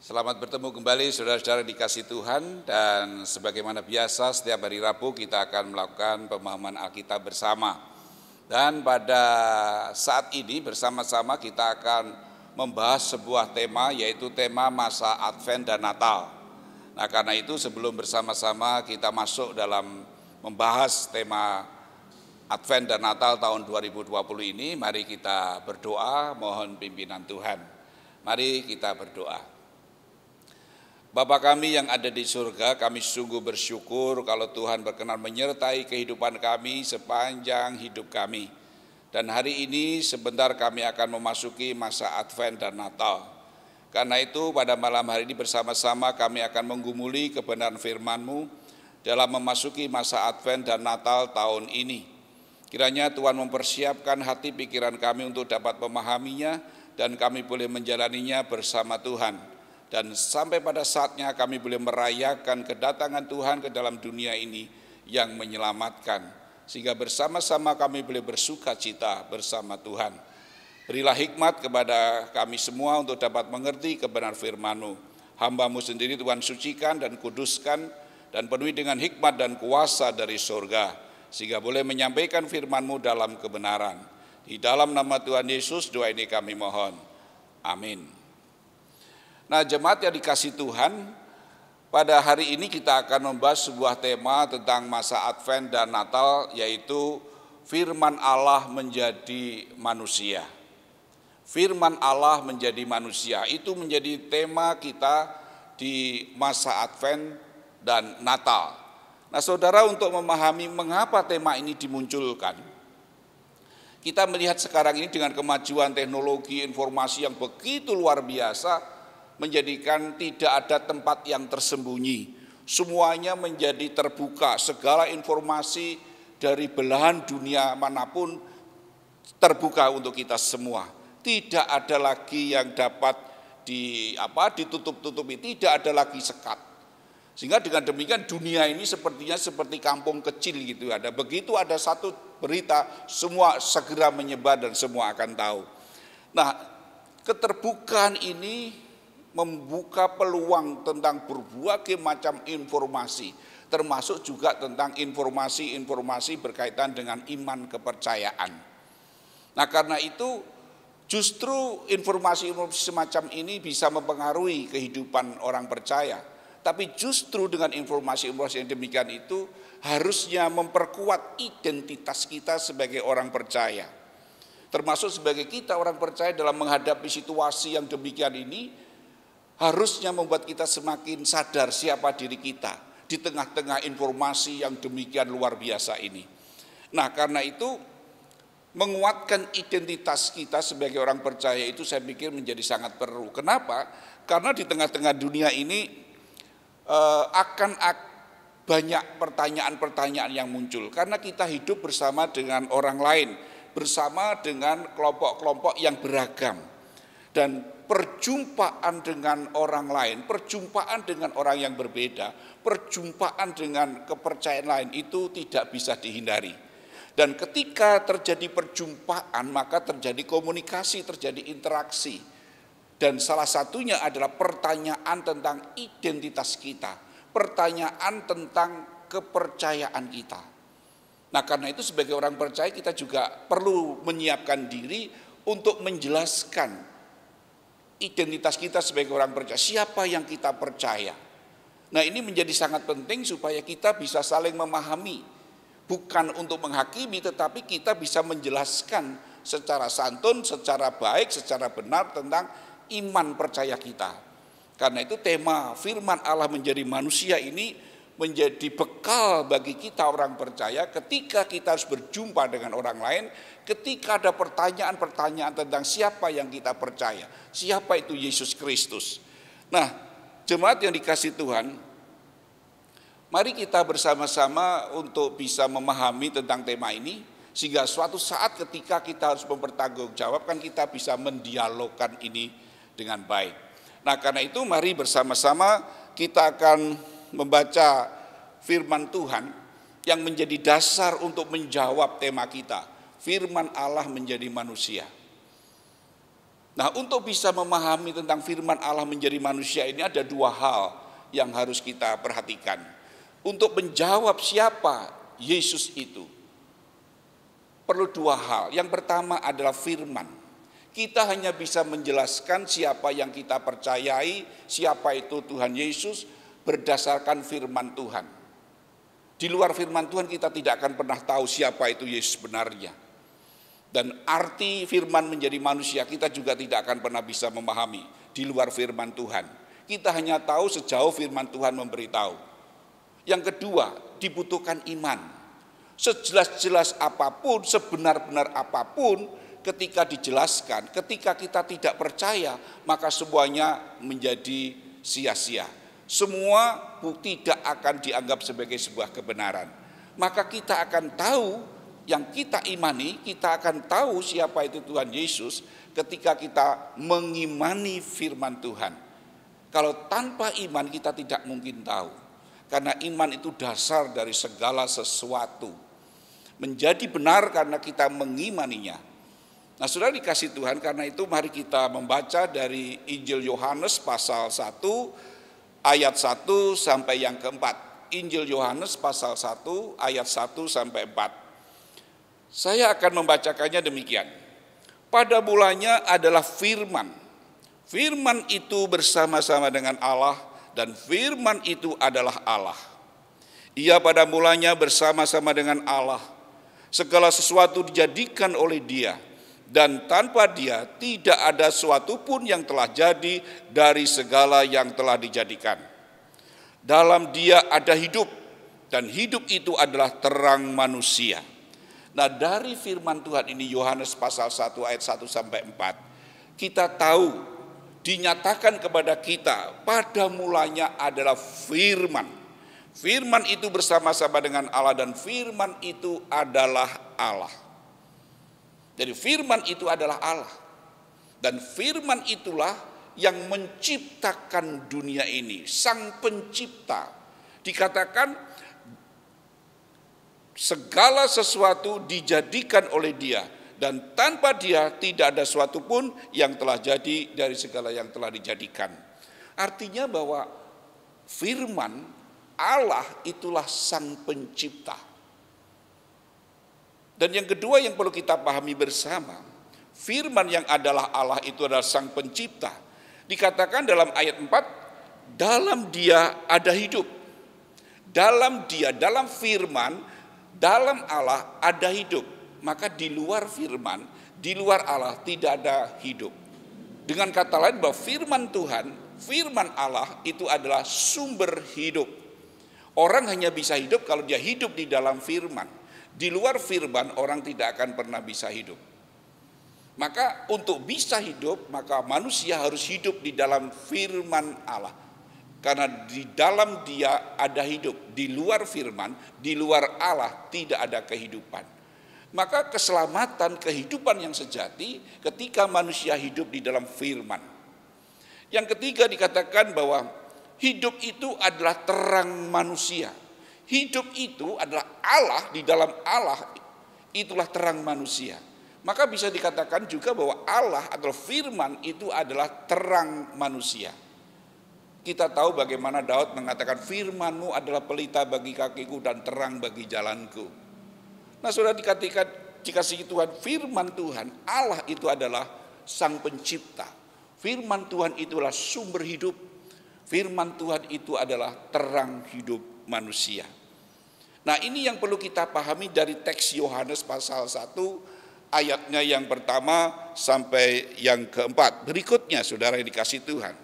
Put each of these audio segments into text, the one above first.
Selamat bertemu kembali saudara-saudara dikasih Tuhan, dan sebagaimana biasa setiap hari Rabu kita akan melakukan pemahaman Alkitab bersama. Dan pada saat ini bersama-sama kita akan membahas sebuah tema, yaitu tema masa Advent dan Natal. Nah, karena itu sebelum bersama-sama kita masuk dalam membahas tema Advent dan Natal tahun 2020 ini, mari kita berdoa mohon pimpinan Tuhan. Mari kita berdoa. Bapa kami yang ada di surga, kami sungguh bersyukur kalau Tuhan berkenan menyertai kehidupan kami sepanjang hidup kami. Dan hari ini sebentar kami akan memasuki masa Advent dan Natal. Karena itu pada malam hari ini bersama-sama kami akan menggumuli kebenaran firman-Mu dalam memasuki masa Advent dan Natal tahun ini. Kiranya Tuhan mempersiapkan hati pikiran kami untuk dapat memahaminya dan kami boleh menjalaninya bersama Tuhan. Dan sampai pada saatnya kami boleh merayakan kedatangan Tuhan ke dalam dunia ini yang menyelamatkan. Sehingga bersama-sama kami boleh bersuka cita bersama Tuhan. Berilah hikmat kepada kami semua untuk dapat mengerti kebenaran firman-Mu. Hamba-Mu sendiri Tuhan sucikan dan kuduskan dan penuhi dengan hikmat dan kuasa dari surga. Sehingga boleh menyampaikan firman-Mu dalam kebenaran. Di dalam nama Tuhan Yesus doa ini kami mohon. Amin. Nah, jemaat yang dikasih Tuhan, pada hari ini kita akan membahas sebuah tema tentang masa Advent dan Natal, yaitu firman Allah menjadi manusia. Firman Allah menjadi manusia, itu menjadi tema kita di masa Advent dan Natal. Nah, saudara, untuk memahami mengapa tema ini dimunculkan, kita melihat sekarang ini dengan kemajuan teknologi informasi yang begitu luar biasa, menjadikan tidak ada tempat yang tersembunyi. Semuanya menjadi terbuka, segala informasi dari belahan dunia manapun terbuka untuk kita semua. Tidak ada lagi yang dapat ditutup-tutupi, tidak ada lagi sekat. Sehingga dengan demikian dunia ini sepertinya seperti kampung kecil gitu. Begitu ada satu berita, semua segera menyebar dan semua akan tahu. Nah, keterbukaan ini membuka peluang tentang berbagai macam informasi, termasuk juga tentang informasi-informasi berkaitan dengan iman kepercayaan. Nah, karena itu justru informasi-informasi semacam ini bisa mempengaruhi kehidupan orang percaya. Tapi justru dengan informasi-informasi yang demikian itu harusnya memperkuat identitas kita sebagai orang percaya. Termasuk sebagai kita orang percaya dalam menghadapi situasi yang demikian ini, harusnya membuat kita semakin sadar siapa diri kita di tengah-tengah informasi yang demikian luar biasa ini. Nah, karena itu menguatkan identitas kita sebagai orang percaya itu saya pikir menjadi sangat perlu. Kenapa? Karena di tengah-tengah dunia ini akan banyak pertanyaan-pertanyaan yang muncul. Karena kita hidup bersama dengan orang lain, bersama dengan kelompok-kelompok yang beragam. Dan perjumpaan dengan orang lain, perjumpaan dengan orang yang berbeda, perjumpaan dengan kepercayaan lain itu tidak bisa dihindari. Dan ketika terjadi perjumpaan, maka terjadi komunikasi, terjadi interaksi. Dan salah satunya adalah pertanyaan tentang identitas kita, pertanyaan tentang kepercayaan kita. Nah, karena itu sebagai orang percaya kita juga perlu menyiapkan diri untuk menjelaskan identitas kita sebagai orang percaya, siapa yang kita percaya. Nah, ini menjadi sangat penting supaya kita bisa saling memahami, bukan untuk menghakimi, tetapi kita bisa menjelaskan secara santun, secara baik, secara benar tentang iman percaya kita. Karena itu tema firman Allah menjadi manusia ini menjadi bekal bagi kita orang percaya ketika kita harus berjumpa dengan orang lain, ketika ada pertanyaan-pertanyaan tentang siapa yang kita percaya, siapa itu Yesus Kristus. Nah, jemaat yang dikasih Tuhan, mari kita bersama-sama untuk bisa memahami tentang tema ini, sehingga suatu saat ketika kita harus mempertanggungjawabkan, kita bisa mendialogkan ini dengan baik. Nah, karena itu mari bersama-sama kita akan membaca firman Tuhan yang menjadi dasar untuk menjawab tema kita. Firman Allah menjadi manusia. Nah, untuk bisa memahami tentang firman Allah menjadi manusia ini ada dua hal yang harus kita perhatikan. Untuk menjawab siapa Yesus itu, perlu dua hal. Yang pertama adalah firman. Kita hanya bisa menjelaskan siapa yang kita percayai, siapa itu Tuhan Yesus berdasarkan firman Tuhan. Di luar firman Tuhan kita tidak akan pernah tahu siapa itu Yesus sebenarnya. Dan arti firman menjadi manusia kita juga tidak akan pernah bisa memahami di luar firman Tuhan. Kita hanya tahu sejauh firman Tuhan memberitahu. Yang kedua, dibutuhkan iman. Sejelas-jelas apapun, sebenar-benar apapun, ketika dijelaskan, ketika kita tidak percaya, maka semuanya menjadi sia-sia. Semua tidak akan dianggap sebagai sebuah kebenaran. Maka kita akan tahu, yang kita imani, kita akan tahu siapa itu Tuhan Yesus ketika kita mengimani firman Tuhan. Kalau tanpa iman kita tidak mungkin tahu. Karena iman itu dasar dari segala sesuatu. Menjadi benar karena kita mengimaninya. Nah, saudara dikasih Tuhan, karena itu mari kita membaca dari Injil Yohanes pasal 1 ayat 1 sampai yang keempat. Injil Yohanes pasal 1 ayat 1 sampai 4. Saya akan membacakannya demikian. Pada mulanya adalah firman. Firman itu bersama-sama dengan Allah dan firman itu adalah Allah. Ia pada mulanya bersama-sama dengan Allah. Segala sesuatu dijadikan oleh Dia dan tanpa Dia tidak ada sesuatu pun yang telah jadi dari segala yang telah dijadikan. Dalam Dia ada hidup dan hidup itu adalah terang manusia. Nah, dari firman Tuhan ini Yohanes pasal 1 ayat 1 sampai 4, kita tahu dinyatakan kepada kita pada mulanya adalah firman. Firman itu bersama-sama dengan Allah dan firman itu adalah Allah. Jadi firman itu adalah Allah. Dan firman itulah yang menciptakan dunia ini, sang pencipta. Dikatakan segala sesuatu dijadikan oleh Dia dan tanpa Dia tidak ada sesuatu pun yang telah jadi dari segala yang telah dijadikan. Artinya bahwa firman Allah itulah sang pencipta. Dan yang kedua yang perlu kita pahami bersama, firman yang adalah Allah itu adalah sang pencipta. Dikatakan dalam ayat 4, dalam Dia ada hidup. Dalam Dia, dalam firman, dalam Allah ada hidup. Maka di luar firman, di luar Allah tidak ada hidup. Dengan kata lain bahwa firman Tuhan, firman Allah itu adalah sumber hidup. Orang hanya bisa hidup kalau dia hidup di dalam firman. Di luar firman orang tidak akan pernah bisa hidup. Maka untuk bisa hidup, maka manusia harus hidup di dalam firman Allah. Karena di dalam Dia ada hidup, di luar firman, di luar Allah tidak ada kehidupan. Maka keselamatan, kehidupan yang sejati ketika manusia hidup di dalam firman. Yang ketiga dikatakan bahwa hidup itu adalah terang manusia. Hidup itu adalah Allah, di dalam Allah itulah terang manusia. Maka bisa dikatakan juga bahwa Allah atau firman itu adalah terang manusia. Kita tahu bagaimana Daud mengatakan firman-Mu adalah pelita bagi kakiku dan terang bagi jalanku. Nah, saudara dikasih Tuhan, firman Tuhan, Allah itu adalah sang pencipta. Firman Tuhan itulah sumber hidup. Firman Tuhan itu adalah terang hidup manusia. Nah, ini yang perlu kita pahami dari teks Yohanes pasal 1 ayatnya yang pertama sampai yang keempat. Berikutnya saudara yang dikasih Tuhan.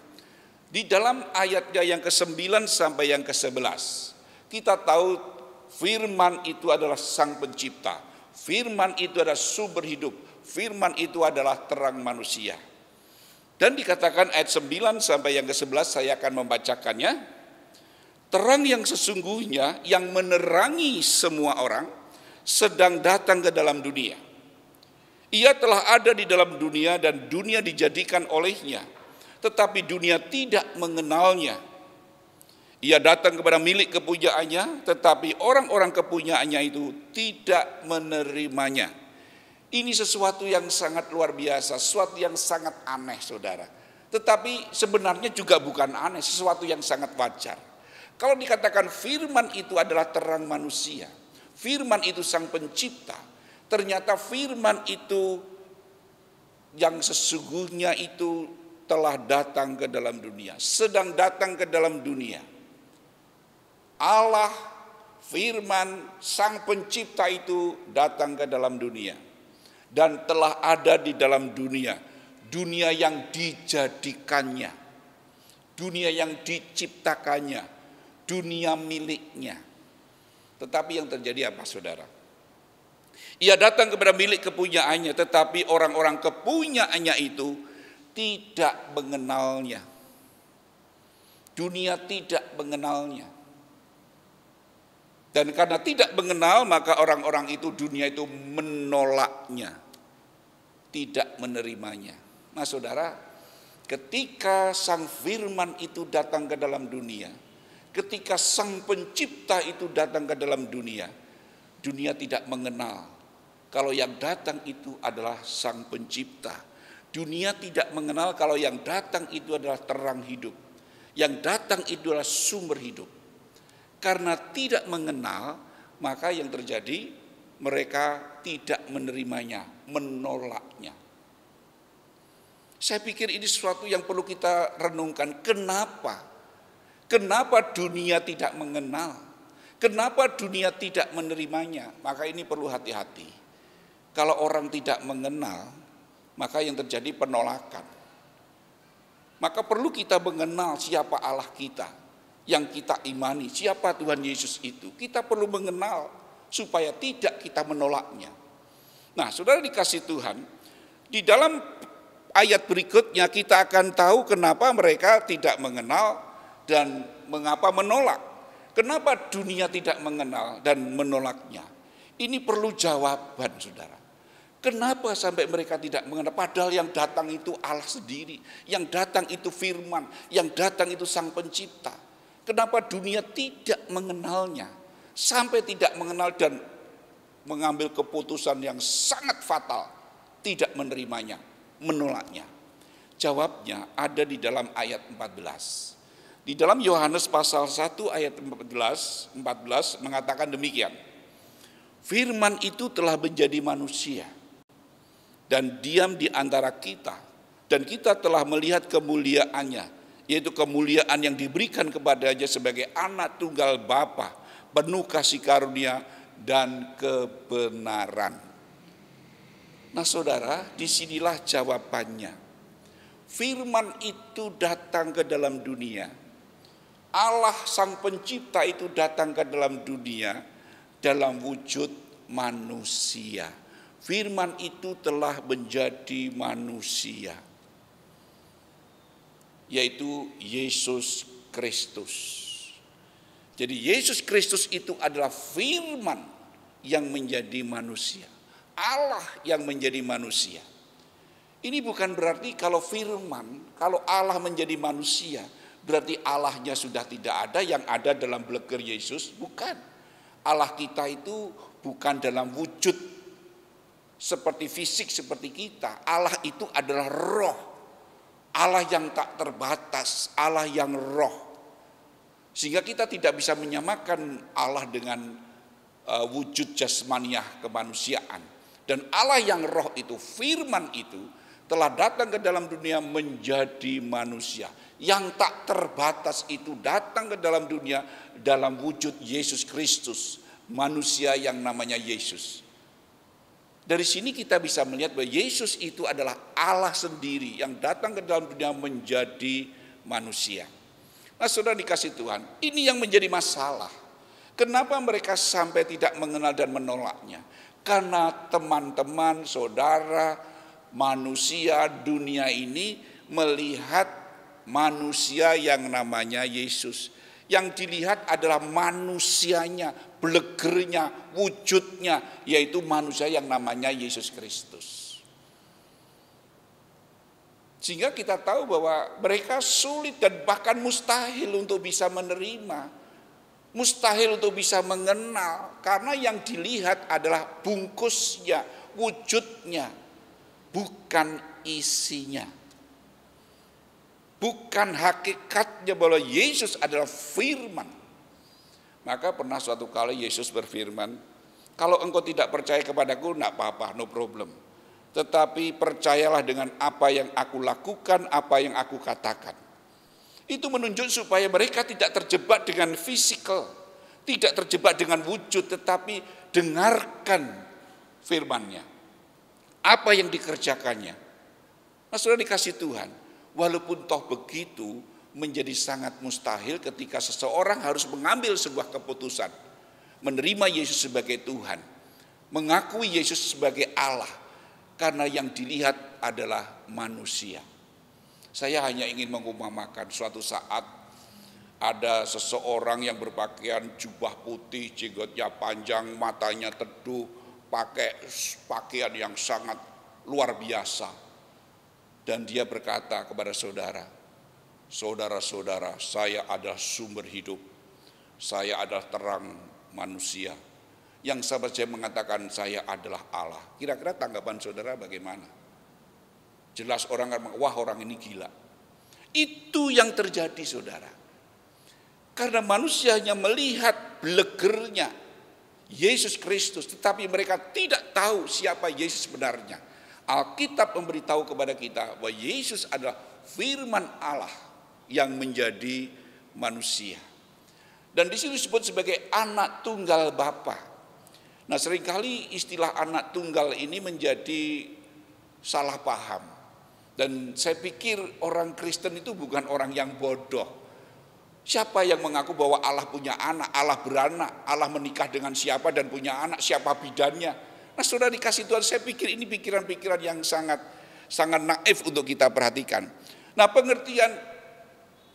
Di dalam ayatnya yang ke-9 sampai yang ke-11, kita tahu firman itu adalah sang pencipta. Firman itu adalah sumber hidup. Firman itu adalah terang manusia. Dan dikatakan ayat 9 sampai yang ke-11 saya akan membacakannya. Terang yang sesungguhnya yang menerangi semua orang sedang datang ke dalam dunia. Ia telah ada di dalam dunia dan dunia dijadikan olehnya. Tetapi dunia tidak mengenalnya. Ia datang kepada milik kepunyaannya, tetapi orang-orang kepunyaannya itu tidak menerimanya. Ini sesuatu yang sangat luar biasa, sesuatu yang sangat aneh, saudara. Tetapi sebenarnya juga bukan aneh, sesuatu yang sangat wajar. Kalau dikatakan firman itu adalah terang manusia, firman itu sang pencipta, ternyata firman itu yang sesungguhnya itu telah datang ke dalam dunia, sedang datang ke dalam dunia. Allah, firman, sang pencipta itu datang ke dalam dunia. Dan telah ada di dalam dunia, dunia yang dijadikannya, dunia yang diciptakannya, dunia miliknya. Tetapi yang terjadi apa, saudara? Ia datang kepada milik kepunyaannya, tetapi orang-orang kepunyaannya itu tidak mengenalnya. Dunia tidak mengenalnya. Dan karena tidak mengenal, maka orang-orang itu, dunia itu menolaknya, tidak menerimanya. Nah, saudara, ketika sang firman itu datang ke dalam dunia, ketika sang pencipta itu datang ke dalam dunia, dunia tidak mengenal kalau yang datang itu adalah sang pencipta. Dunia tidak mengenal kalau yang datang itu adalah terang hidup, yang datang itu adalah sumber hidup. Karena tidak mengenal, maka yang terjadi mereka tidak menerimanya, menolaknya. Saya pikir ini sesuatu yang perlu kita renungkan. Kenapa? Kenapa dunia tidak mengenal? Kenapa dunia tidak menerimanya? Maka ini perlu hati-hati. Kalau orang tidak mengenal, maka yang terjadi penolakan. Maka perlu kita mengenal siapa Allah kita yang kita imani, siapa Tuhan Yesus itu. Kita perlu mengenal supaya tidak kita menolaknya. Nah, saudara dikasih Tuhan, di dalam ayat berikutnya kita akan tahu kenapa mereka tidak mengenal dan mengapa menolak. Kenapa dunia tidak mengenal dan menolaknya? Ini perlu jawaban, saudara. Kenapa sampai mereka tidak mengenal? Padahal yang datang itu Allah sendiri, yang datang itu firman, yang datang itu sang pencipta. Kenapa dunia tidak mengenalnya, sampai tidak mengenal dan mengambil keputusan yang sangat fatal, tidak menerimanya, menolaknya? Jawabnya ada di dalam ayat 14. Di dalam Yohanes pasal 1 ayat 14 mengatakan demikian. Firman itu telah menjadi manusia dan diam di antara kita, dan kita telah melihat kemuliaannya, yaitu kemuliaan yang diberikan kepadanya sebagai anak tunggal Bapa, penuh kasih karunia dan kebenaran. Nah, saudara, disinilah jawabannya. Firman itu datang ke dalam dunia. Allah sang pencipta itu datang ke dalam dunia dalam wujud manusia. Firman itu telah menjadi manusia, yaitu Yesus Kristus. Jadi Yesus Kristus itu adalah firman yang menjadi manusia, Allah yang menjadi manusia. Ini bukan berarti kalau firman, kalau Allah menjadi manusia, berarti Allahnya sudah tidak ada, yang ada dalam beleger Yesus. Bukan. Allah kita itu bukan dalam wujud seperti fisik seperti kita. Allah itu adalah roh. Allah yang tak terbatas, Allah yang roh. Sehingga kita tidak bisa menyamakan Allah dengan wujud jasmaniah kemanusiaan. Dan Allah yang roh itu, firman itu telah datang ke dalam dunia menjadi manusia. Yang tak terbatas itu datang ke dalam dunia dalam wujud Yesus Kristus, manusia yang namanya Yesus. Dari sini kita bisa melihat bahwa Yesus itu adalah Allah sendiri yang datang ke dalam dunia menjadi manusia. Nah, saudara dikasih Tuhan, ini yang menjadi masalah. Kenapa mereka sampai tidak mengenal dan menolaknya? Karena teman-teman, saudara, manusia dunia ini melihat manusia yang namanya Yesus. Yang dilihat adalah manusianya, belegernya, wujudnya, yaitu manusia yang namanya Yesus Kristus. Sehingga kita tahu bahwa mereka sulit dan bahkan mustahil untuk bisa menerima, mustahil untuk bisa mengenal, karena yang dilihat adalah bungkusnya, wujudnya, bukan isinya. Bukan hakikatnya bahwa Yesus adalah firman. Maka pernah suatu kali Yesus berfirman, kalau engkau tidak percaya kepadaku, enggak apa-apa, no problem. Tetapi percayalah dengan apa yang aku lakukan, apa yang aku katakan. Itu menunjuk supaya mereka tidak terjebak dengan fisikal, tidak terjebak dengan wujud, tetapi dengarkan firman-Nya. Apa yang dikerjakannya. Nah, sudah dikasih Tuhan. Walaupun toh begitu menjadi sangat mustahil ketika seseorang harus mengambil sebuah keputusan. Menerima Yesus sebagai Tuhan. Mengakui Yesus sebagai Allah. Karena yang dilihat adalah manusia. Saya hanya ingin mengumpamakan suatu saat ada seseorang yang berpakaian jubah putih, jenggotnya panjang, matanya teduh, pakai pakaian yang sangat luar biasa. Dan dia berkata kepada saudara, saudara-saudara, saya adalah sumber hidup, saya adalah terang manusia. Yang sahabat saya mengatakan saya adalah Allah. Kira-kira tanggapan saudara bagaimana? Jelas orang akan, wah orang ini gila. Itu yang terjadi saudara. Karena manusia hanya melihat blegernya Yesus Kristus, tetapi mereka tidak tahu siapa Yesus sebenarnya. Alkitab memberitahu kepada kita bahwa Yesus adalah firman Allah yang menjadi manusia. Dan di sini disebut sebagai anak tunggal Bapa. Nah, seringkali istilah anak tunggal ini menjadi salah paham. Dan saya pikir orang Kristen itu bukan orang yang bodoh. Siapa yang mengaku bahwa Allah punya anak, Allah beranak, Allah menikah dengan siapa dan punya anak, siapa bidannya. Nah, sudah dikasih Tuhan, saya pikir ini pikiran-pikiran yang sangat naif untuk kita perhatikan. Nah, pengertian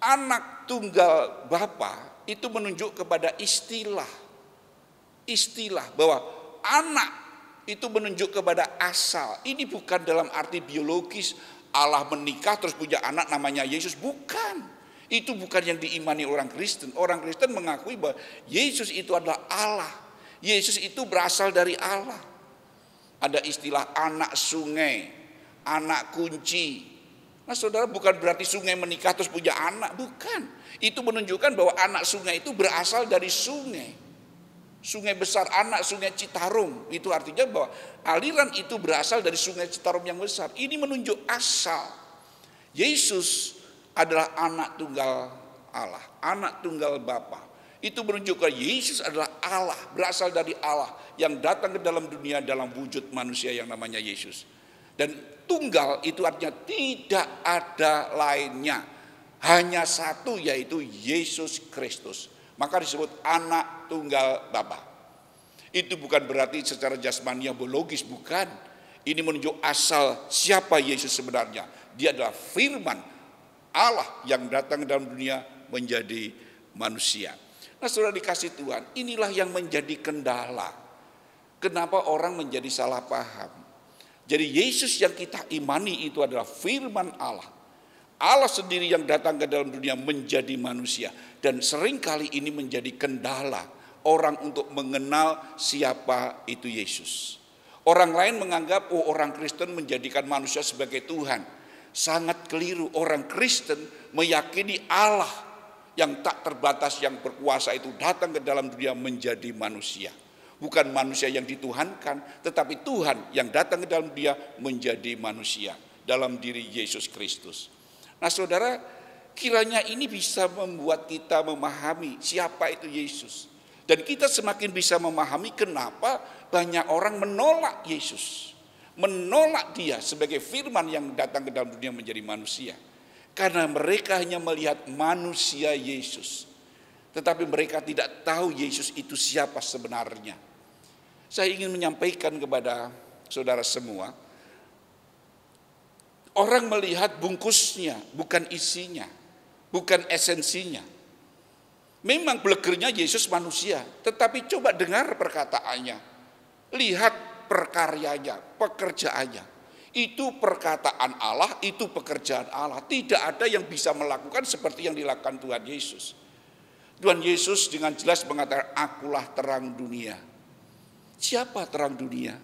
anak tunggal Bapa itu menunjuk kepada istilah bahwa anak itu menunjuk kepada asal. Ini bukan dalam arti biologis Allah menikah terus punya anak namanya Yesus, bukan. Itu bukan yang diimani orang Kristen. Orang Kristen mengakui bahwa Yesus itu adalah Allah. Yesus itu berasal dari Allah. Ada istilah anak sungai, anak kunci. Nah, saudara, bukan berarti sungai menikah terus punya anak, bukan. Itu menunjukkan bahwa anak sungai itu berasal dari sungai. Sungai besar, anak sungai Citarum. Itu artinya bahwa aliran itu berasal dari sungai Citarum yang besar. Ini menunjuk asal. Yesus adalah anak tunggal Allah, anak tunggal Bapa. Itu menunjukkan Yesus adalah Allah, berasal dari Allah yang datang ke dalam dunia dalam wujud manusia yang namanya Yesus. Dan tunggal itu artinya tidak ada lainnya, hanya satu, yaitu Yesus Kristus. Maka disebut anak tunggal Bapa. Itu bukan berarti secara jasmania biologis, bukan. Ini menunjuk asal siapa Yesus sebenarnya. Dia adalah firman Allah yang datang ke dalam dunia menjadi manusia. Nah, sudah dikasih Tuhan, inilah yang menjadi kendala. Kenapa orang menjadi salah paham? Jadi Yesus yang kita imani itu adalah firman Allah. Allah sendiri yang datang ke dalam dunia menjadi manusia. Dan seringkali ini menjadi kendala orang untuk mengenal siapa itu Yesus. Orang lain menganggap orang Kristen menjadikan manusia sebagai Tuhan. Sangat keliru. Orang Kristen meyakini Allah yang tak terbatas, yang berkuasa itu datang ke dalam dunia menjadi manusia. Bukan manusia yang dituhankan, tetapi Tuhan yang datang ke dalam dunia menjadi manusia dalam diri Yesus Kristus. Nah, saudara, kiranya ini bisa membuat kita memahami siapa itu Yesus. Dan kita semakin bisa memahami kenapa banyak orang menolak Yesus. Menolak dia sebagai firman yang datang ke dalam dunia menjadi manusia. Karena mereka hanya melihat manusia Yesus. Tetapi mereka tidak tahu Yesus itu siapa sebenarnya. Saya ingin menyampaikan kepada saudara semua. Orang melihat bungkusnya, bukan isinya. Bukan esensinya. Memang blegernya Yesus manusia. Tetapi coba dengar perkataannya. Lihat perkaryanya, pekerjaannya. Itu perkataan Allah, itu pekerjaan Allah. Tidak ada yang bisa melakukan seperti yang dilakukan Tuhan Yesus. Tuhan Yesus dengan jelas mengatakan, akulah terang dunia. Siapa terang dunia?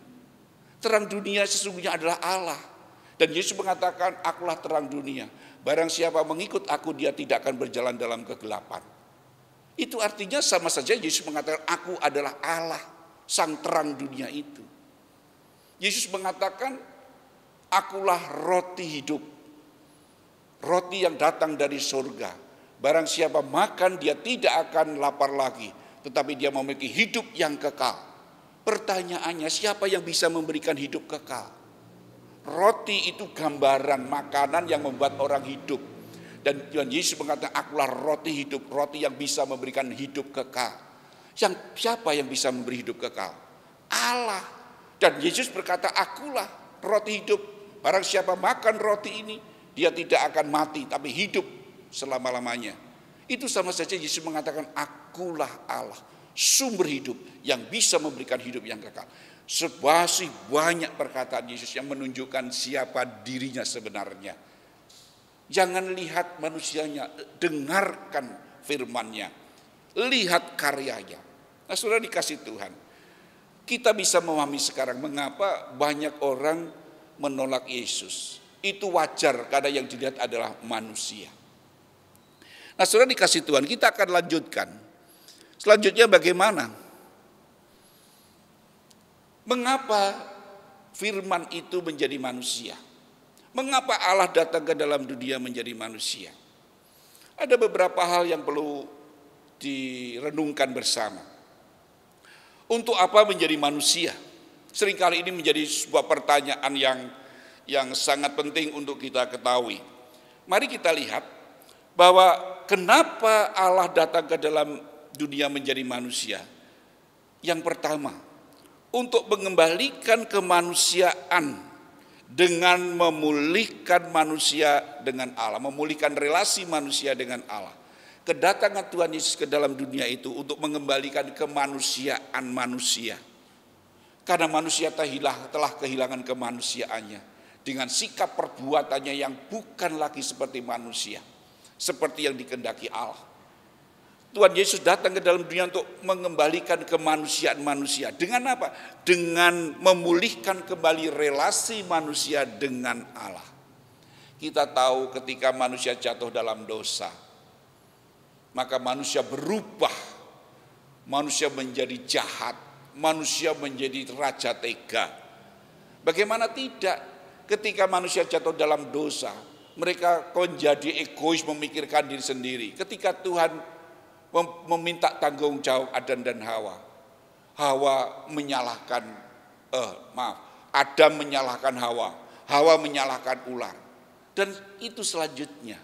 Terang dunia sesungguhnya adalah Allah. Dan Yesus mengatakan, akulah terang dunia. Barang siapa mengikut aku, dia tidak akan berjalan dalam kegelapan. Itu artinya sama saja Yesus mengatakan, aku adalah Allah, sang terang dunia itu. Yesus mengatakan, akulah roti hidup. Roti yang datang dari surga. Barang siapa makan, dia tidak akan lapar lagi, tetapi dia memiliki hidup yang kekal. Pertanyaannya, siapa yang bisa memberikan hidup kekal? Roti itu gambaran makanan yang membuat orang hidup. Dan Tuhan Yesus mengatakan, akulah roti hidup, roti yang bisa memberikan hidup kekal. Siapa yang bisa memberi hidup kekal? Allah. Dan Yesus berkata, akulah roti hidup. Barang siapa makan roti ini, dia tidak akan mati, tapi hidup selama-lamanya. Itu sama saja Yesus mengatakan, akulah Allah, sumber hidup yang bisa memberikan hidup yang kekal. Sebasih banyak perkataan Yesus yang menunjukkan siapa dirinya sebenarnya. Jangan lihat manusianya, dengarkan firman-Nya, lihat karyanya. Nah, saudara dikasih Tuhan, kita bisa memahami sekarang mengapa banyak orang menolak Yesus. Itu wajar karena yang dilihat adalah manusia. Nah, saudara dikasih Tuhan, kita akan lanjutkan. Selanjutnya bagaimana? Mengapa firman itu menjadi manusia? Mengapa Allah datang ke dalam dunia menjadi manusia? Ada beberapa hal yang perlu direnungkan bersama. Untuk apa menjadi manusia? Seringkali ini menjadi sebuah pertanyaan yang sangat penting untuk kita ketahui. Mari kita lihat bahwa kenapa Allah datang ke dalam dunia menjadi manusia. Yang pertama, untuk mengembalikan kemanusiaan dengan memulihkan manusia dengan Allah, memulihkan relasi manusia dengan Allah. Kedatangan Tuhan Yesus ke dalam dunia itu untuk mengembalikan kemanusiaan manusia. Karena manusia telah kehilangan kemanusiaannya dengan sikap perbuatannya yang bukan lagi seperti manusia, seperti yang dikehendaki Allah. Tuhan Yesus datang ke dalam dunia untuk mengembalikan kemanusiaan manusia. Dengan apa? Dengan memulihkan kembali relasi manusia dengan Allah. Kita tahu ketika manusia jatuh dalam dosa, maka manusia berubah. Manusia menjadi jahat, manusia menjadi raja tega. Bagaimana tidak ketika manusia jatuh dalam dosa, mereka menjadi egois, memikirkan diri sendiri. Ketika Tuhan meminta tanggung jawab Adam dan Hawa. Adam menyalahkan Hawa. Hawa menyalahkan ular. Dan itu selanjutnya.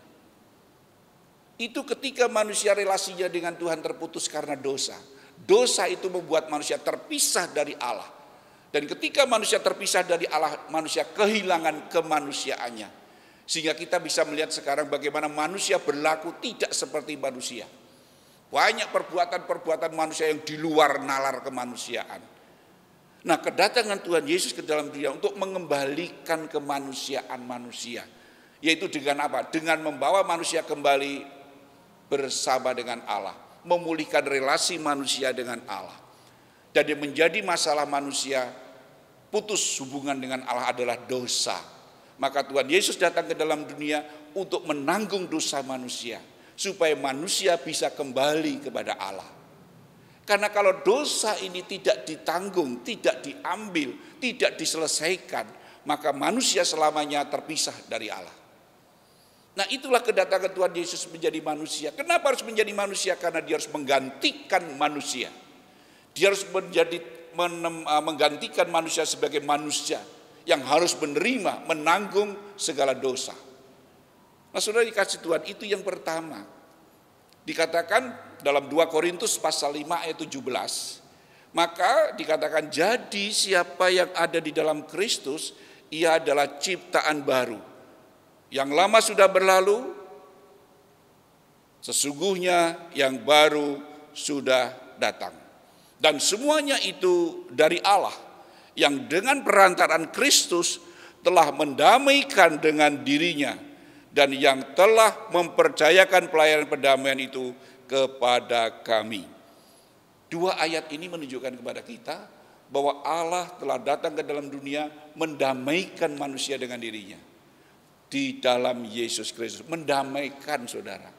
Itu ketika manusia relasinya dengan Tuhan terputus karena dosa. Dosa itu membuat manusia terpisah dari Allah. Dan ketika manusia terpisah dari Allah, manusia kehilangan kemanusiaannya. Sehingga kita bisa melihat sekarang bagaimana manusia berlaku tidak seperti manusia. Banyak perbuatan-perbuatan manusia yang di luar nalar kemanusiaan. Nah, kedatangan Tuhan Yesus ke dalam dunia untuk mengembalikan kemanusiaan manusia. Yaitu dengan apa? Dengan membawa manusia kembali bersama dengan Allah. Memulihkan relasi manusia dengan Allah. Dan yang menjadi masalah manusia, putus hubungan dengan Allah adalah dosa. Maka Tuhan Yesus datang ke dalam dunia untuk menanggung dosa manusia. Supaya manusia bisa kembali kepada Allah. Karena kalau dosa ini tidak ditanggung, tidak diambil, tidak diselesaikan, maka manusia selamanya terpisah dari Allah. Nah, itulah kedatangan Tuhan Yesus menjadi manusia. Kenapa harus menjadi manusia? Karena dia harus menggantikan manusia. Dia harus menggantikan manusia sebagai manusia yang harus menerima, menanggung segala dosa. Nah, saudara dikasih Tuhan, itu yang pertama. Dikatakan dalam 2 Korintus pasal 5 ayat 17. Maka dikatakan, jadi siapa yang ada di dalam Kristus, ia adalah ciptaan baru. Yang lama sudah berlalu, sesungguhnya yang baru sudah datang. Dan semuanya itu dari Allah, yang dengan perantaraan Kristus telah mendamaikan dengan dirinya, dan yang telah mempercayakan pelayanan perdamaian itu kepada kami. 2 ayat ini menunjukkan kepada kita bahwa Allah telah datang ke dalam dunia mendamaikan manusia dengan dirinya. Di dalam Yesus Kristus, mendamaikan saudara.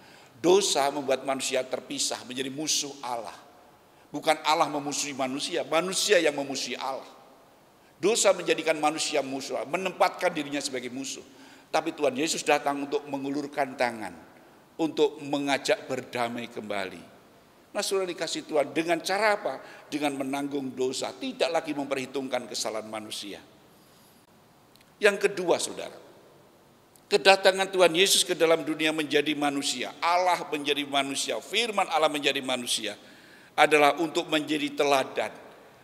Dosa membuat manusia terpisah menjadi musuh Allah. Bukan Allah memusuhi manusia, manusia yang memusuhi Allah. Dosa menjadikan manusia musuh, menempatkan dirinya sebagai musuh. Tapi Tuhan Yesus datang untuk mengulurkan tangan, untuk mengajak berdamai kembali. Nah saudara dikasih Tuhan, dengan cara apa? Dengan menanggung dosa, tidak lagi memperhitungkan kesalahan manusia. Yang kedua saudara, kedatangan Tuhan Yesus ke dalam dunia menjadi manusia, Allah menjadi manusia, firman Allah menjadi manusia, adalah untuk menjadi teladan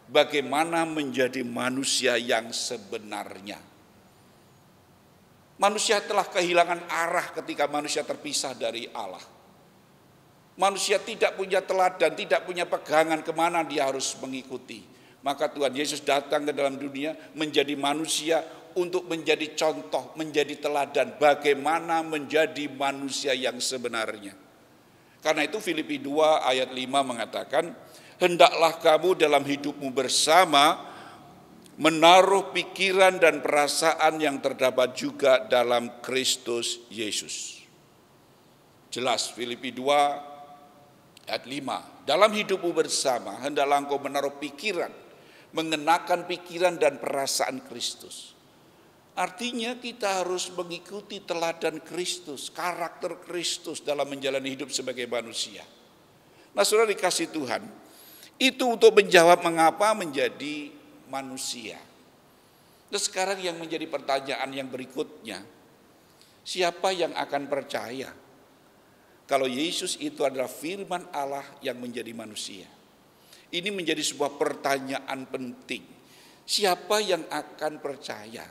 bagaimana menjadi manusia yang sebenarnya. Manusia telah kehilangan arah ketika manusia terpisah dari Allah. Manusia tidak punya teladan, tidak punya pegangan kemana dia harus mengikuti. Maka Tuhan Yesus datang ke dalam dunia menjadi manusia untuk menjadi contoh, menjadi teladan bagaimana menjadi manusia yang sebenarnya. Karena itu Filipi 2 ayat 5 mengatakan, hendaklah kamu dalam hidupmu bersama menaruh pikiran dan perasaan yang terdapat juga dalam Kristus Yesus. Jelas Filipi 2 ayat 5, dalam hidupmu bersama hendaklah engkau menaruh pikiran, mengenakan pikiran dan perasaan Kristus. Artinya kita harus mengikuti teladan Kristus, karakter Kristus dalam menjalani hidup sebagai manusia. Nah saudara dikasih Tuhan, itu untuk menjawab mengapa menjadi manusia. Nah sekarang yang menjadi pertanyaan yang berikutnya, siapa yang akan percaya kalau Yesus itu adalah firman Allah yang menjadi manusia? Ini menjadi sebuah pertanyaan penting. Siapa yang akan percaya?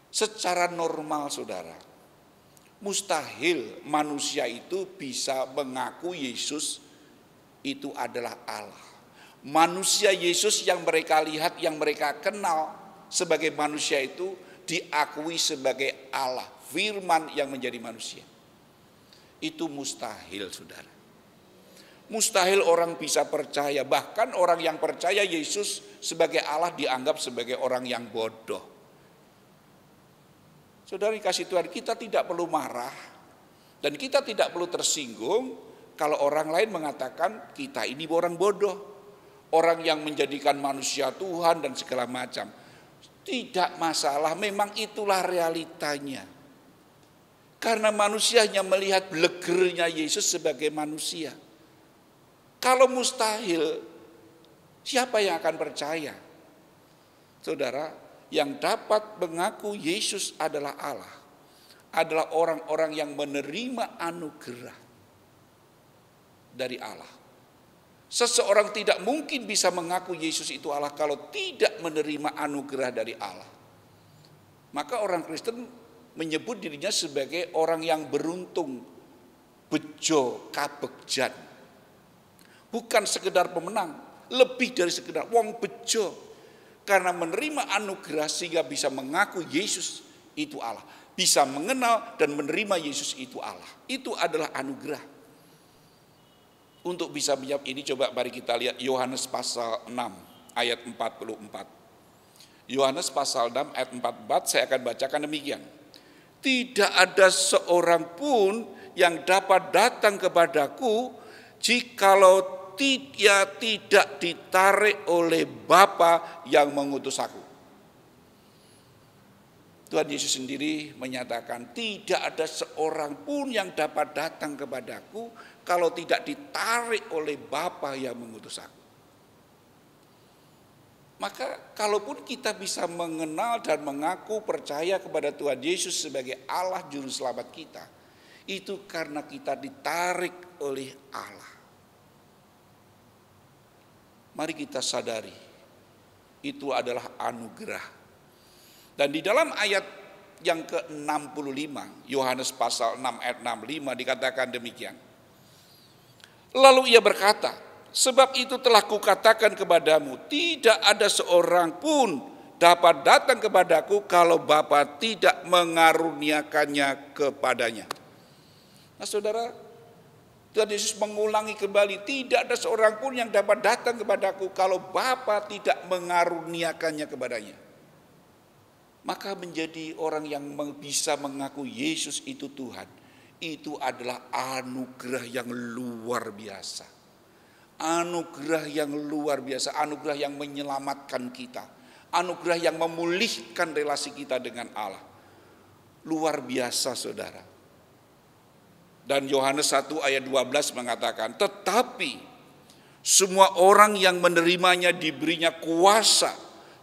Secara normal saudara, mustahil manusia itu bisa mengaku Yesus itu adalah Allah. Manusia Yesus yang mereka lihat, yang mereka kenal sebagai manusia itu diakui sebagai Allah, firman yang menjadi manusia. Itu mustahil saudara. Mustahil orang bisa percaya, bahkan orang yang percaya Yesus sebagai Allah dianggap sebagai orang yang bodoh. Saudara dikasih Tuhan, kita tidak perlu marah dan kita tidak perlu tersinggung kalau orang lain mengatakan kita ini orang bodoh, orang yang menjadikan manusia Tuhan dan segala macam. Tidak masalah, memang itulah realitanya. Karena manusia hanya melihat blegernya Yesus sebagai manusia. Kalau mustahil, siapa yang akan percaya? Saudara, yang dapat mengaku Yesus adalah Allah, adalah orang-orang yang menerima anugerah dari Allah. Seseorang tidak mungkin bisa mengaku Yesus itu Allah kalau tidak menerima anugerah dari Allah. Maka orang Kristen menyebut dirinya sebagai orang yang beruntung, bejo, kabegjan. Bukan sekedar pemenang, lebih dari sekedar wong bejo. Karena menerima anugerah sehingga bisa mengaku Yesus itu Allah. Bisa mengenal dan menerima Yesus itu Allah. Itu adalah anugerah. Untuk bisa menjawab ini coba mari kita lihat Yohanes pasal 6 ayat 44. Yohanes pasal 6 ayat 44 saya akan bacakan demikian. Tidak ada seorang pun yang dapat datang kepadaku jikalau dia tidak ditarik oleh Bapa yang mengutus aku. Tuhan Yesus sendiri menyatakan tidak ada seorang pun yang dapat datang kepadaku kalau tidak ditarik oleh Bapa yang mengutus aku. Maka kalaupun kita bisa mengenal dan mengaku percaya kepada Tuhan Yesus sebagai Allah Juru Selamat kita, itu karena kita ditarik oleh Allah. Mari kita sadari, itu adalah anugerah. Dan di dalam ayat yang ke-65, Yohanes pasal 6 ayat 65 dikatakan demikian. Lalu ia berkata, sebab itu telah kukatakan kepadamu, tidak ada seorang pun dapat datang kepadaku kalau Bapa tidak mengaruniakannya kepadanya. Nah saudara, Tuhan Yesus mengulangi kembali, tidak ada seorang pun yang dapat datang kepadaku kalau Bapa tidak mengaruniakannya kepadanya. Maka menjadi orang yang bisa mengaku Yesus itu Tuhan, itu adalah anugerah yang luar biasa. Anugerah yang luar biasa, anugerah yang menyelamatkan kita, anugerah yang memulihkan relasi kita dengan Allah. Luar biasa, saudara. Dan Yohanes 1 ayat 12 mengatakan, tetapi semua orang yang menerimanya diberinya kuasa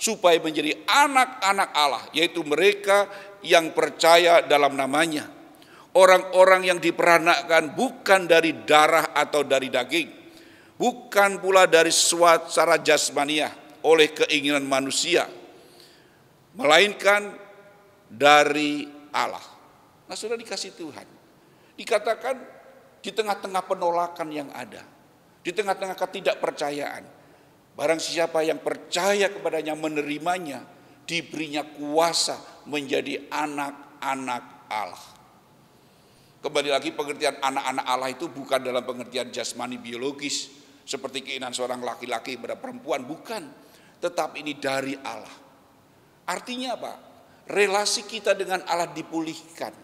supaya menjadi anak-anak Allah, yaitu mereka yang percaya dalam namanya. Orang-orang yang diperanakkan bukan dari darah atau dari daging, bukan pula dari secara jasmaniah oleh keinginan manusia, melainkan dari Allah. Nah, sudah dikasih Tuhan. Dikatakan di tengah-tengah penolakan yang ada, di tengah-tengah ketidakpercayaan, barang siapa yang percaya kepadanya, menerimanya, diberinya kuasa menjadi anak-anak Allah. Kembali lagi, pengertian anak-anak Allah itu bukan dalam pengertian jasmani biologis, seperti keinginan seorang laki-laki pada perempuan, bukan. Tetapi ini dari Allah. Artinya apa? Relasi kita dengan Allah dipulihkan.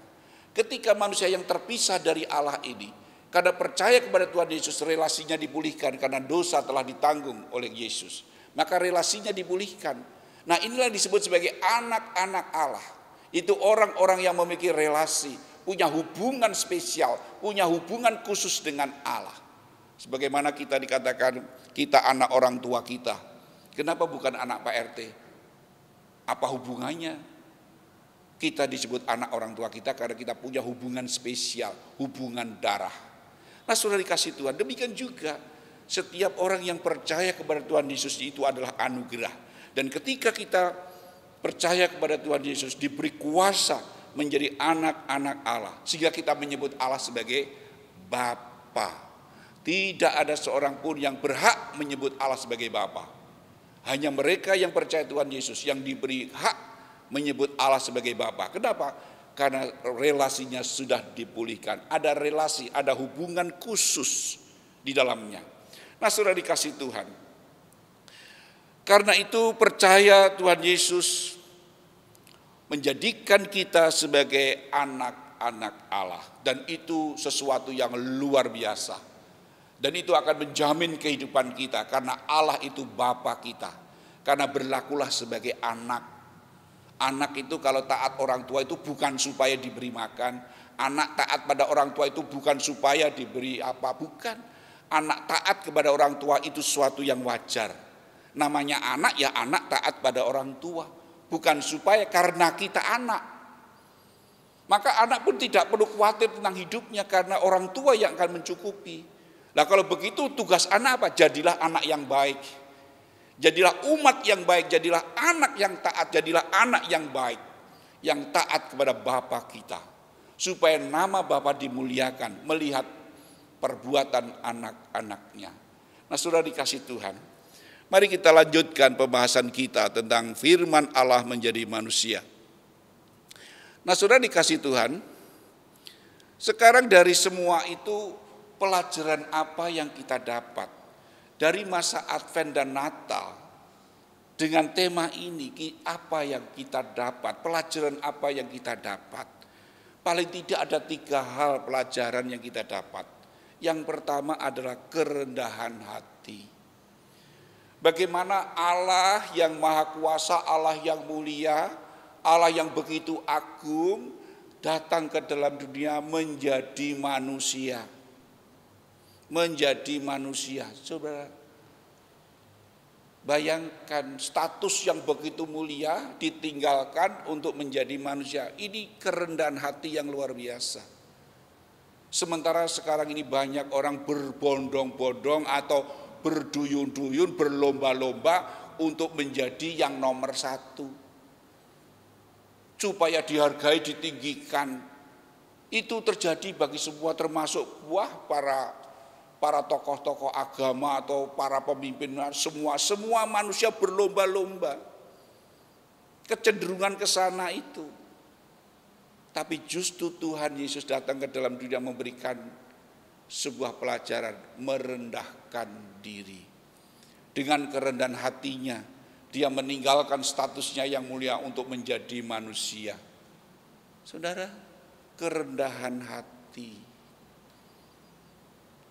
Ketika manusia yang terpisah dari Allah ini, karena percaya kepada Tuhan Yesus, relasinya dipulihkan karena dosa telah ditanggung oleh Yesus. Maka relasinya dipulihkan. Nah, inilah disebut sebagai anak-anak Allah. Itu orang-orang yang memiliki relasi, punya hubungan spesial, punya hubungan khusus dengan Allah. Sebagaimana kita dikatakan kita anak orang tua kita. Kenapa bukan anak Pak RT? Apa hubungannya? Kita disebut anak orang tua kita karena kita punya hubungan spesial, hubungan darah. Nah, saudara dikasih Tuhan, demikian juga setiap orang yang percaya kepada Tuhan Yesus itu adalah anugerah. Dan ketika kita percaya kepada Tuhan Yesus, diberi kuasa menjadi anak-anak Allah, sehingga kita menyebut Allah sebagai Bapa. Tidak ada seorang pun yang berhak menyebut Allah sebagai Bapa. Hanya mereka yang percaya Tuhan Yesus yang diberi hak menyebut Allah sebagai Bapa. Kenapa? Karena relasinya sudah dipulihkan. Ada relasi, ada hubungan khusus di dalamnya. Nah, saudara dikasih Tuhan. Karena itu percaya Tuhan Yesus menjadikan kita sebagai anak-anak Allah. Dan itu sesuatu yang luar biasa. Dan itu akan menjamin kehidupan kita. Karena Allah itu Bapa kita. Karena berlakulah sebagai anak. Anak itu kalau taat orang tua itu bukan supaya diberi makan. Anak taat pada orang tua itu bukan supaya diberi apa, bukan. Anak taat kepada orang tua itu sesuatu yang wajar. Namanya anak, ya anak taat pada orang tua. Bukan supaya karena kita anak. Maka anak pun tidak perlu khawatir tentang hidupnya karena orang tua yang akan mencukupi. Nah, kalau begitu tugas anak apa? Jadilah anak yang baik. Jadilah umat yang baik, jadilah anak yang taat, jadilah anak yang baik, yang taat kepada Bapa kita. Supaya nama Bapa dimuliakan, melihat perbuatan anak-anaknya. Nah, saudara dikasih Tuhan, mari kita lanjutkan pembahasan kita tentang firman Allah menjadi manusia. Nah, saudara dikasih Tuhan, sekarang dari semua itu pelajaran apa yang kita dapat? Dari masa Advent dan Natal, dengan tema ini apa yang kita dapat, pelajaran apa yang kita dapat. Paling tidak ada 3 hal pelajaran yang kita dapat. Yang pertama adalah kerendahan hati. Bagaimana Allah yang maha kuasa, Allah yang mulia, Allah yang begitu agung, datang ke dalam dunia menjadi manusia. Menjadi manusia. Saudara, bayangkan status yang begitu mulia ditinggalkan untuk menjadi manusia. Ini kerendahan hati yang luar biasa. Sementara sekarang ini banyak orang berbondong-bondong atau berduyun-duyun, berlomba-lomba untuk menjadi yang nomor 1. Supaya dihargai, ditinggikan. Itu terjadi bagi semua, termasuk para tokoh-tokoh agama atau para pemimpin, semua manusia berlomba-lomba. Kecenderungan ke sana itu. Tapi justru Tuhan Yesus datang ke dalam dunia memberikan sebuah pelajaran merendahkan diri. Dengan kerendahan hatinya, dia meninggalkan statusnya yang mulia untuk menjadi manusia. Saudara, kerendahan hati.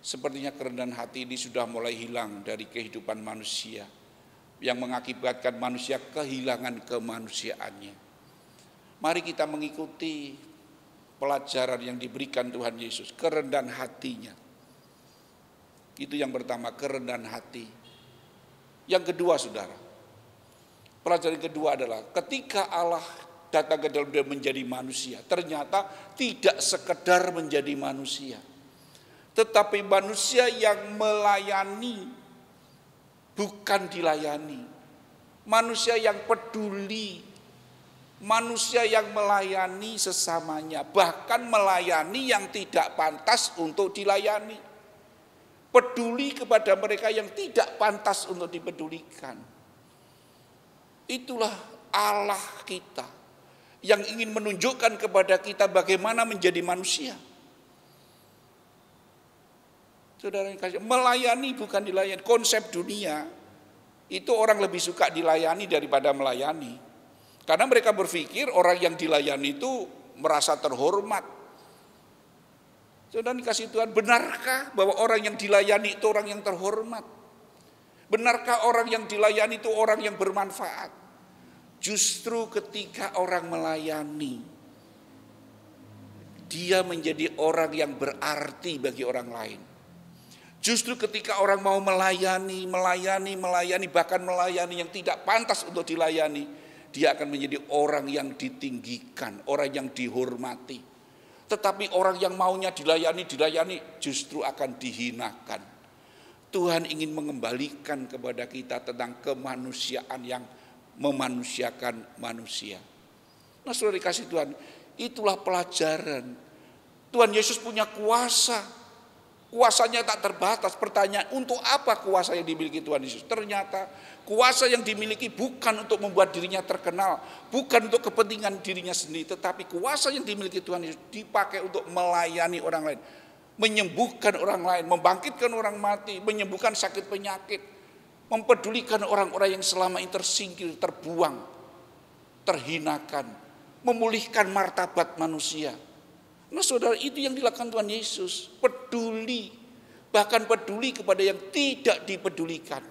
Sepertinya kerendahan hati ini sudah mulai hilang dari kehidupan manusia, yang mengakibatkan manusia kehilangan kemanusiaannya. Mari kita mengikuti pelajaran yang diberikan Tuhan Yesus, kerendahan hatinya. Itu yang pertama, kerendahan hati. Yang kedua, saudara, pelajaran kedua adalah ketika Allah datang ke dalam dia menjadi manusia, ternyata tidak sekedar menjadi manusia, tetapi manusia yang melayani, bukan dilayani. Manusia yang peduli, manusia yang melayani sesamanya, bahkan melayani yang tidak pantas untuk dilayani. Peduli kepada mereka yang tidak pantas untuk dipedulikan. Itulah Allah kita yang ingin menunjukkan kepada kita bagaimana menjadi manusia. Saudara yang kasih, melayani bukan dilayani. Konsep dunia itu orang lebih suka dilayani daripada melayani. Karena mereka berpikir orang yang dilayani itu merasa terhormat. Saudara dikasih Tuhan, benarkah bahwa orang yang dilayani itu orang yang terhormat? Benarkah orang yang dilayani itu orang yang bermanfaat? Justru ketika orang melayani, dia menjadi orang yang berarti bagi orang lain. Justru ketika orang mau melayani, bahkan melayani yang tidak pantas untuk dilayani, dia akan menjadi orang yang ditinggikan, orang yang dihormati. Tetapi orang yang maunya dilayani justru akan dihinakan. Tuhan ingin mengembalikan kepada kita tentang kemanusiaan yang memanusiakan manusia. Nah, saudara dikasih Tuhan, itulah pelajaran. Tuhan Yesus punya kuasa. Kuasanya tak terbatas. Pertanyaan, untuk apa kuasa yang dimiliki Tuhan Yesus? Ternyata kuasa yang dimiliki bukan untuk membuat dirinya terkenal, bukan untuk kepentingan dirinya sendiri, tetapi kuasa yang dimiliki Tuhan Yesus dipakai untuk melayani orang lain, menyembuhkan orang lain, membangkitkan orang mati, menyembuhkan sakit penyakit, mempedulikan orang-orang yang selama ini tersingkir, terbuang, terhinakan, memulihkan martabat manusia. Nah, saudara, itu yang dilakukan Tuhan Yesus, peduli, bahkan peduli kepada yang tidak dipedulikan,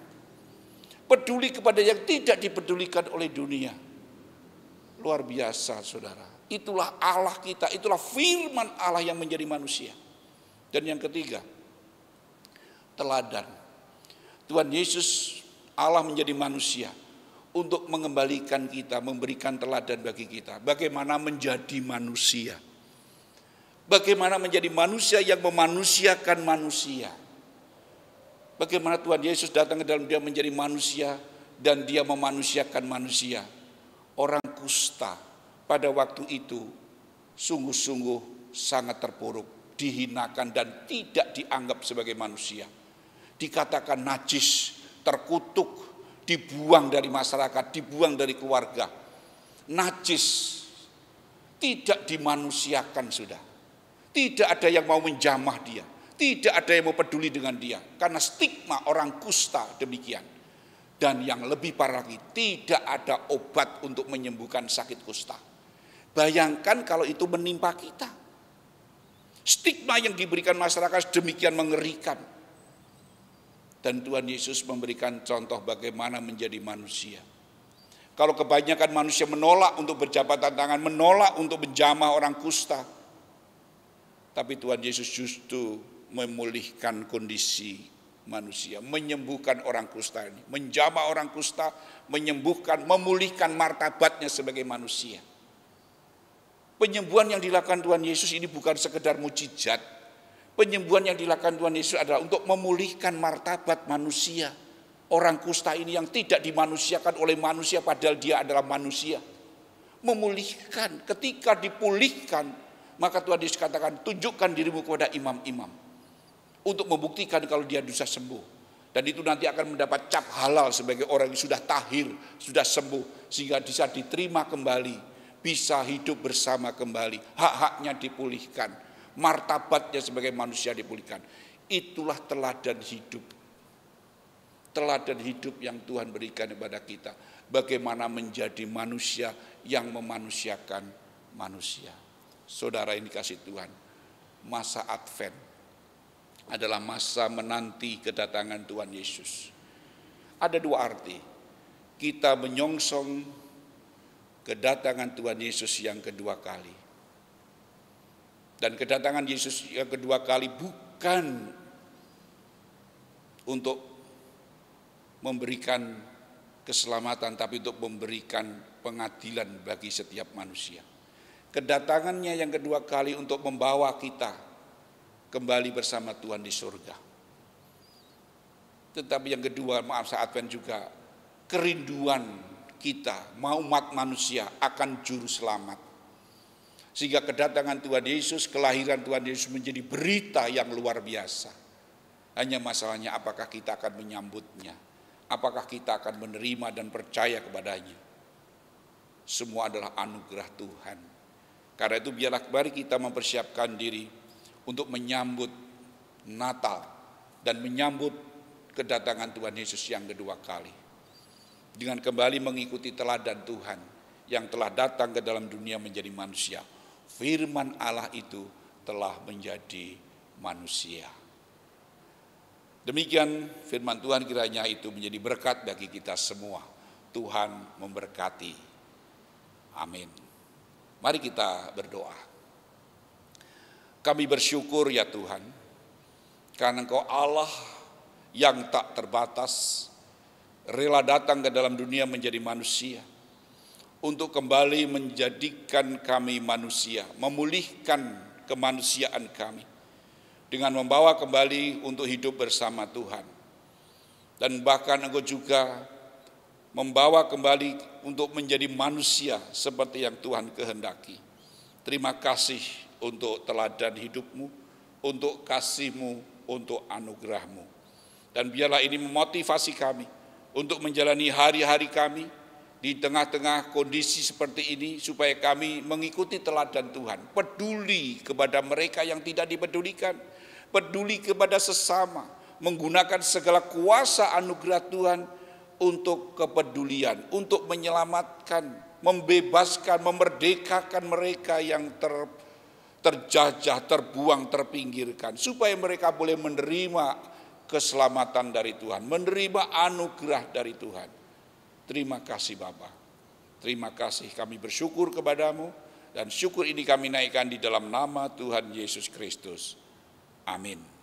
peduli kepada yang tidak dipedulikan oleh dunia. Luar biasa, saudara. Itulah Allah kita, itulah firman Allah yang menjadi manusia. Dan yang ketiga, teladan. Tuhan Yesus, Allah menjadi manusia untuk mengembalikan kita, memberikan teladan bagi kita. Bagaimana menjadi manusia. Bagaimana menjadi manusia yang memanusiakan manusia. Bagaimana Tuhan Yesus datang ke dalam dia menjadi manusia dan dia memanusiakan manusia. Orang kusta pada waktu itu sungguh-sungguh sangat terpuruk, dihinakan dan tidak dianggap sebagai manusia. Dikatakan najis, terkutuk, dibuang dari masyarakat, dibuang dari keluarga. Najis, tidak dimanusiakan sudah. Tidak ada yang mau menjamah dia. Tidak ada yang mau peduli dengan dia. Karena stigma orang kusta demikian. Dan yang lebih parah lagi, tidak ada obat untuk menyembuhkan sakit kusta. Bayangkan kalau itu menimpa kita. Stigma yang diberikan masyarakat demikian mengerikan. Dan Tuhan Yesus memberikan contoh bagaimana menjadi manusia. Kalau kebanyakan manusia menolak untuk berjabatan tangan, menolak untuk menjamah orang kusta, tapi Tuhan Yesus justru memulihkan kondisi manusia, menyembuhkan orang kusta ini, menjamah orang kusta, menyembuhkan, memulihkan martabatnya sebagai manusia. Penyembuhan yang dilakukan Tuhan Yesus ini bukan sekedar mukjizat. Penyembuhan yang dilakukan Tuhan Yesus adalah untuk memulihkan martabat manusia. Orang kusta ini yang tidak dimanusiakan oleh manusia padahal dia adalah manusia. Memulihkan, ketika dipulihkan, maka Tuhan Yesus katakan, tunjukkan dirimu kepada imam-imam untuk membuktikan kalau dia bisa sembuh. Dan itu nanti akan mendapat cap halal sebagai orang yang sudah tahir, sudah sembuh, sehingga bisa diterima kembali, bisa hidup bersama kembali, hak-haknya dipulihkan. martabatnya sebagai manusia dipulihkan. Itulah teladan hidup. Teladan hidup yang Tuhan berikan kepada kita. Bagaimana menjadi manusia yang memanusiakan manusia. Saudara ini kasih Tuhan, masa Advent adalah masa menanti kedatangan Tuhan Yesus. Ada dua arti. Kita menyongsong kedatangan Tuhan Yesus yang kedua kali. Dan kedatangan Yesus yang kedua kali bukan untuk memberikan keselamatan, tapi untuk memberikan pengadilan bagi setiap manusia. Kedatangannya yang kedua kali untuk membawa kita kembali bersama Tuhan di surga. Tetapi yang kedua, saat Advent juga, kerinduan kita, mau umat manusia akan juru selamat. Sehingga kedatangan Tuhan Yesus, kelahiran Tuhan Yesus menjadi berita yang luar biasa. Hanya masalahnya apakah kita akan menyambutnya, apakah kita akan menerima dan percaya kepadanya. Semua adalah anugerah Tuhan. Karena itu biarlah mari kita mempersiapkan diri untuk menyambut Natal dan menyambut kedatangan Tuhan Yesus yang kedua kali. Dengan kembali mengikuti teladan Tuhan yang telah datang ke dalam dunia menjadi manusia. Firman Allah itu telah menjadi manusia. Demikian firman Tuhan, kiranya itu menjadi berkat bagi kita semua. Tuhan memberkati. Amin. Mari kita berdoa. Kami bersyukur ya Tuhan, karena Engkau Allah yang tak terbatas, rela datang ke dalam dunia menjadi manusia, untuk kembali menjadikan kami manusia, memulihkan kemanusiaan kami, dengan membawa kembali untuk hidup bersama Tuhan. Dan bahkan Engkau juga membawa kembali untuk menjadi manusia seperti yang Tuhan kehendaki. Terima kasih untuk teladan hidupmu, untuk kasih-Mu, untuk anugerah-Mu. Dan biarlah ini memotivasi kami untuk menjalani hari-hari kami di tengah-tengah kondisi seperti ini, supaya kami mengikuti teladan Tuhan, peduli kepada mereka yang tidak dipedulikan, peduli kepada sesama, menggunakan segala kuasa anugerah Tuhan untuk kepedulian, untuk menyelamatkan, membebaskan, memerdekakan mereka yang terjajah, terbuang, terpinggirkan, supaya mereka boleh menerima keselamatan dari Tuhan, menerima anugerah dari Tuhan. Terima kasih Bapa. Terima kasih, kami bersyukur kepadamu, dan syukur ini kami naikkan di dalam nama Tuhan Yesus Kristus. Amin.